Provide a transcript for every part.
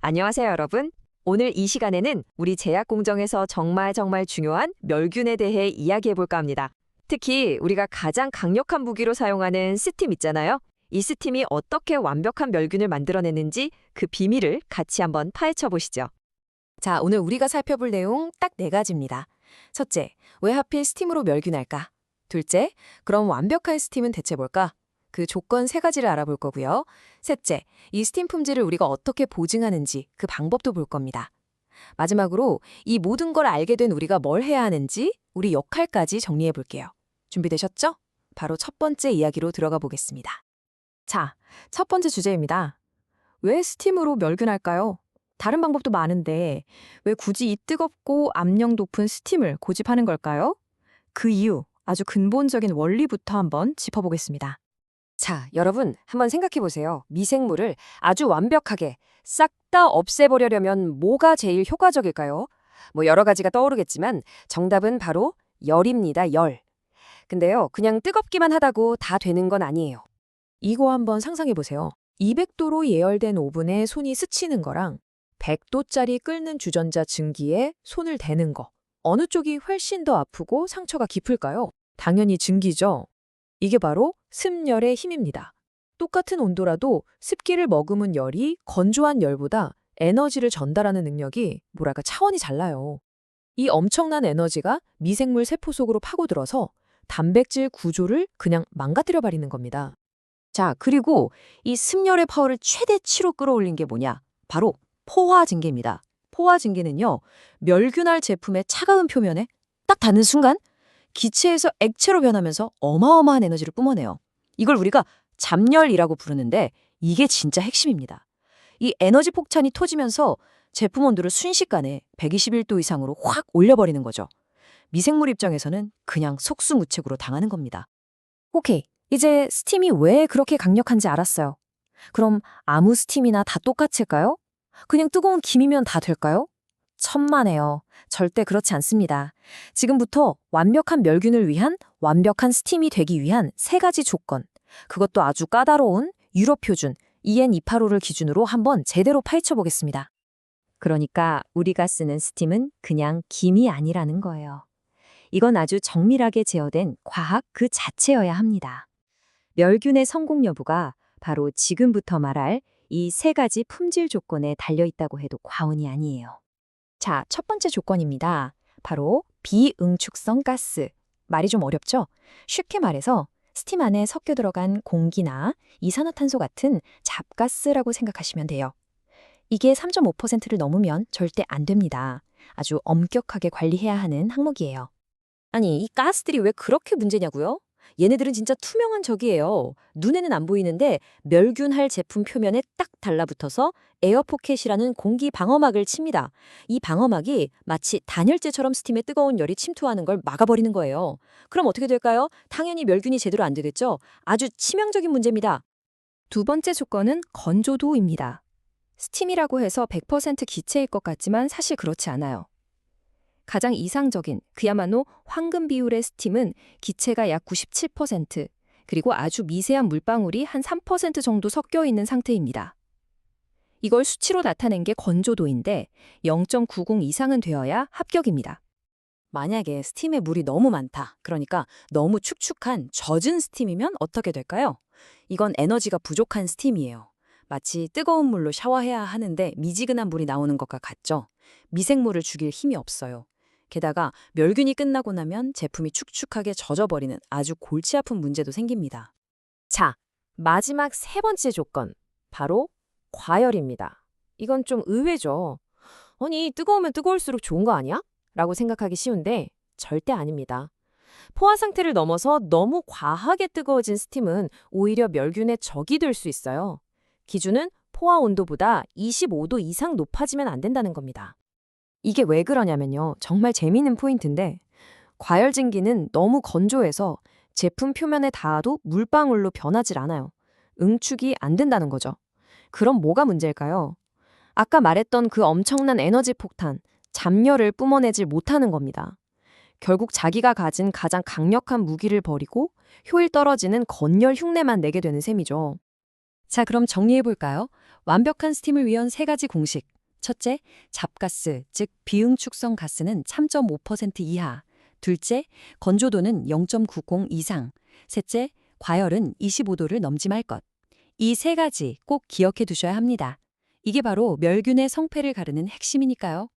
안녕하세요, 여러분. 오늘 이 시간에는 우리 제약 공정에서 정말 중요한 멸균에 대해 이야기해 볼까 합니다. 특히 우리가 가장 강력한 무기로 사용하는 스팀 있잖아요. 이 스팀이 어떻게 완벽한 멸균을 만들어내는지 그 비밀을 같이 한번 파헤쳐 보시죠. 자, 오늘 우리가 살펴볼 내용 딱 4가지입니다. 첫째, 왜 하필 스팀으로 멸균할까? 둘째, 그럼 완벽한 스팀은 대체 뭘까? 그 조건 3가지를 알아볼 거고요. 셋째, 이 스팀 품질을 우리가 어떻게 보증하는지 그 방법도 볼 겁니다. 마지막으로 이 모든 걸 알게 된 우리가 뭘 해야 하는지 우리 역할까지 정리해 볼게요. 준비되셨죠? 바로 첫 번째 이야기로 들어가 보겠습니다. 자, 첫 번째 주제입니다. 왜 스팀으로 멸균할까요? 다른 방법도 많은데 왜 굳이 이 뜨겁고 압력 높은 스팀을 고집하는 걸까요? 그 이유, 아주 근본적인 원리부터 한번 짚어보겠습니다. 자, 여러분 한번 생각해 보세요. 미생물을 아주 완벽하게 싹 다 없애버리려면 뭐가 제일 효과적일까요? 여러 가지가 떠오르겠지만 정답은 바로 열입니다, 열. 근데요, 그냥 뜨겁기만 하다고 다 되는 건 아니에요. 이거 한번 상상해 보세요. 200도로 예열된 오븐에 손이 스치는 거랑 100도짜리 끓는 주전자 증기에 손을 대는 거. 어느 쪽이 훨씬 더 아프고 상처가 깊을까요? 당연히 증기죠. 이게 바로 습열의 힘입니다. 똑같은 온도라도 습기를 머금은 열이 건조한 열보다 에너지를 전달하는 능력이 차원이 달라요. 이 엄청난 에너지가 미생물 세포 속으로 파고들어서 단백질 구조를 그냥 망가뜨려 버리는 겁니다. 자, 그리고 이 습열의 파워를 최대치로 끌어올린 게 뭐냐? 바로 포화 증기입니다. 포화 증기는요, 멸균할 제품의 차가운 표면에 딱 닿는 순간 기체에서 액체로 변하면서 어마어마한 에너지를 뿜어내요. 이걸 우리가 잡열이라고 부르는데 이게 진짜 핵심입니다. 이 에너지 폭탄이 터지면서 제품 온도를 순식간에 121도 이상으로 확 올려버리는 거죠. 미생물 입장에서는 그냥 속수무책으로 당하는 겁니다. 오케이, 이제 스팀이 왜 그렇게 강력한지 알았어요. 그럼 아무 스팀이나 다 똑같을까요? 그냥 뜨거운 김이면 다 될까요? 천만에요. 절대 그렇지 않습니다. 지금부터 완벽한 멸균을 위한 완벽한 스팀이 되기 위한 3가지 조건, 그것도 아주 까다로운 유럽 표준 EN285를 기준으로 한번 제대로 파헤쳐 보겠습니다. 그러니까 우리가 쓰는 스팀은 그냥 김이 아니라는 거예요. 이건 아주 정밀하게 제어된 과학 그 자체여야 합니다. 멸균의 성공 여부가 바로 지금부터 말할 이 3가지 품질 조건에 달려 있다고 해도 과언이 아니에요. 자, 첫 번째 조건입니다. 바로 비응축성 가스. 말이 좀 어렵죠? 쉽게 말해서 스팀 안에 섞여 들어간 공기나 이산화탄소 같은 잡가스라고 생각하시면 돼요. 이게 3.5%를 넘으면 절대 안 됩니다. 아주 엄격하게 관리해야 하는 항목이에요. 아니, 이 가스들이 왜 그렇게 문제냐고요? 얘네들은 진짜 투명한 적이에요. 눈에는 안 보이는데 멸균할 제품 표면에 딱 달라붙어서 에어포켓이라는 공기 방어막을 칩니다. 이 방어막이 마치 단열재처럼 스팀에 뜨거운 열이 침투하는 걸 막아버리는 거예요. 그럼 어떻게 될까요? 당연히 멸균이 제대로 안 되겠죠? 아주 치명적인 문제입니다. 두 번째 조건은 건조도입니다. 스팀이라고 해서 100% 기체일 것 같지만 사실 그렇지 않아요. 가장 이상적인, 그야말로 황금 비율의 스팀은 기체가 약 97%, 그리고 아주 미세한 물방울이 한 3% 정도 섞여 있는 상태입니다. 이걸 수치로 나타낸 게 건조도인데 0.90 이상은 되어야 합격입니다. 만약에 스팀에 물이 너무 많다, 그러니까 너무 축축한 젖은 스팀이면 어떻게 될까요? 이건 에너지가 부족한 스팀이에요. 마치 뜨거운 물로 샤워해야 하는데 미지근한 물이 나오는 것과 같죠? 미생물을 죽일 힘이 없어요. 게다가 멸균이 끝나고 나면 제품이 축축하게 젖어버리는 아주 골치 아픈 문제도 생깁니다. 자, 마지막 3번째 조건, 바로 과열입니다. 이건 좀 의외죠. 아니, 뜨거우면 뜨거울수록 좋은 거 아니야? 라고 생각하기 쉬운데 절대 아닙니다. 포화 상태를 넘어서 너무 과하게 뜨거워진 스팀은 오히려 멸균의 적이 될 수 있어요. 기준은 포화 온도보다 25도 이상 높아지면 안 된다는 겁니다. 이게 왜 그러냐면요. 정말 재미있는 포인트인데 과열 증기는 너무 건조해서 제품 표면에 닿아도 물방울로 변하질 않아요. 응축이 안 된다는 거죠. 그럼 뭐가 문제일까요? 아까 말했던 그 엄청난 에너지 폭탄, 잡열을 뿜어내질 못하는 겁니다. 결국 자기가 가진 가장 강력한 무기를 버리고 효율 떨어지는 건열 흉내만 내게 되는 셈이죠. 자, 그럼 정리해볼까요? 완벽한 스팀을 위한 3가지 공식. 첫째, 잡가스, 즉 비응축성 가스는 3.5% 이하. 둘째, 건조도는 0.90 이상. 셋째, 과열은 25도를 넘지 말 것. 이 세 가지 꼭 기억해 두셔야 합니다. 이게 바로 멸균의 성패를 가르는 핵심이니까요.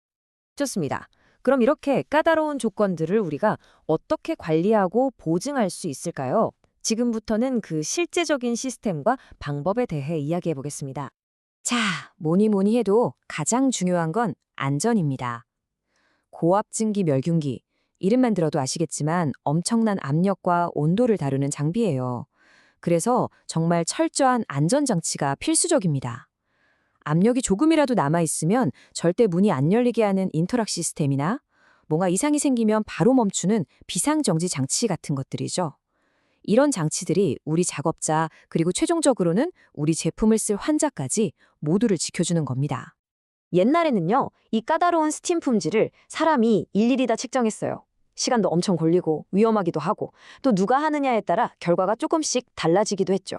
좋습니다. 그럼 이렇게 까다로운 조건들을 우리가 어떻게 관리하고 보증할 수 있을까요? 지금부터는 그 실제적인 시스템과 방법에 대해 이야기해 보겠습니다. 자, 뭐니 해도 가장 중요한 건 안전입니다. 고압증기 멸균기, 이름만 들어도 아시겠지만 엄청난 압력과 온도를 다루는 장비예요. 그래서 정말 철저한 안전장치가 필수적입니다. 압력이 조금이라도 남아있으면 절대 문이 안 열리게 하는 인터락 시스템이나 뭔가 이상이 생기면 바로 멈추는 비상정지 장치 같은 것들이죠. 이런 장치들이 우리 작업자 그리고 최종적으로는 우리 제품을 쓸 환자까지 모두를 지켜주는 겁니다. 옛날에는요, 이 까다로운 스팀 품질을 사람이 일일이 다 측정했어요. 시간도 엄청 걸리고 위험하기도 하고 또 누가 하느냐에 따라 결과가 조금씩 달라지기도 했죠.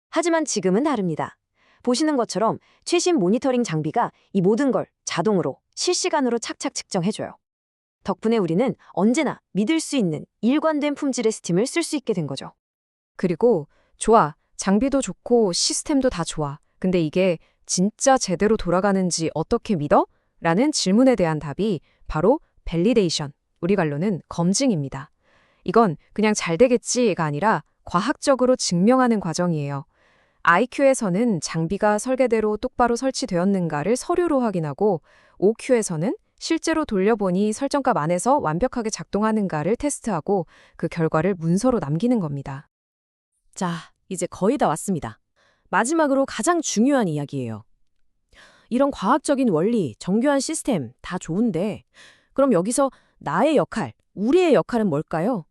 하지만 지금은 다릅니다. 보시는 것처럼 최신 모니터링 장비가 이 모든 걸 자동으로 실시간으로 착착 측정해줘요. 덕분에 우리는 언제나 믿을 수 있는 일관된 품질의 스팀을 쓸 수 있게 된 거죠. 그리고 좋아, 장비도 좋고 시스템도 다 좋아. 근데 이게 진짜 제대로 돌아가는지 어떻게 믿어? 라는 질문에 대한 답이 바로 밸리데이션, 우리 말로는 검증입니다. 이건 그냥 잘 되겠지가 아니라 과학적으로 증명하는 과정이에요. IQ에서는 장비가 설계대로 똑바로 설치되었는가를 서류로 확인하고 OQ에서는 실제로 돌려보니 설정값 안에서 완벽하게 작동하는가를 테스트하고 그 결과를 문서로 남기는 겁니다. 자, 이제 거의 다 왔습니다. 마지막으로 가장 중요한 이야기예요. 이런 과학적인 원리, 정교한 시스템 다 좋은데 그럼 여기서 나의 역할, 우리의 역할은 뭘까요?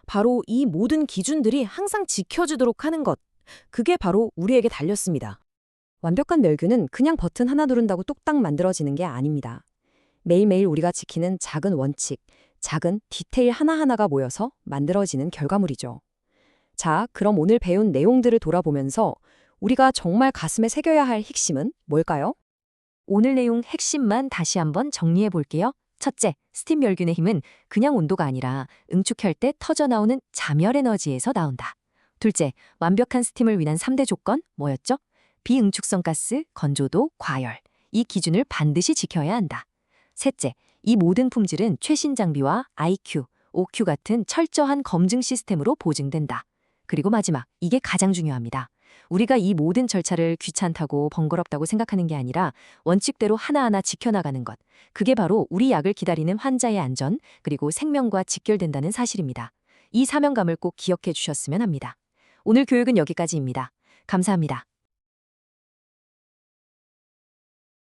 바로 이 모든 기준들이 항상 지켜지도록 하는 것. 그게 바로 우리에게 달렸습니다. 완벽한 멸균은 그냥 버튼 하나 누른다고 뚝딱 만들어지는 게 아닙니다. 매일매일 우리가 지키는 작은 원칙, 작은 디테일 하나하나가 모여서 만들어지는 결과물이죠. 자, 그럼 오늘 배운 내용들을 돌아보면서 우리가 정말 가슴에 새겨야 할 핵심은 뭘까요? 오늘 내용 핵심만 다시 한번 정리해 볼게요. 첫째, 스팀 멸균의 힘은 그냥 온도가 아니라 응축할 때 터져나오는 자멸 에너지에서 나온다. 둘째, 완벽한 스팀을 위한 3대 조건 뭐였죠? 비응축성 가스, 건조도, 과열. 이 기준을 반드시 지켜야 한다. 셋째, 이 모든 품질은 최신 장비와 IQ, OQ 같은 철저한 검증 시스템으로 보증된다. 그리고 마지막, 이게 가장 중요합니다. 우리가 이 모든 절차를 귀찮다고 번거롭다고 생각하는 게 아니라 원칙대로 하나하나 지켜나가는 것. 그게 바로 우리 약을 기다리는 환자의 안전, 그리고 생명과 직결된다는 사실입니다. 이 사명감을 꼭 기억해 주셨으면 합니다. 오늘 교육은 여기까지입니다. 감사합니다.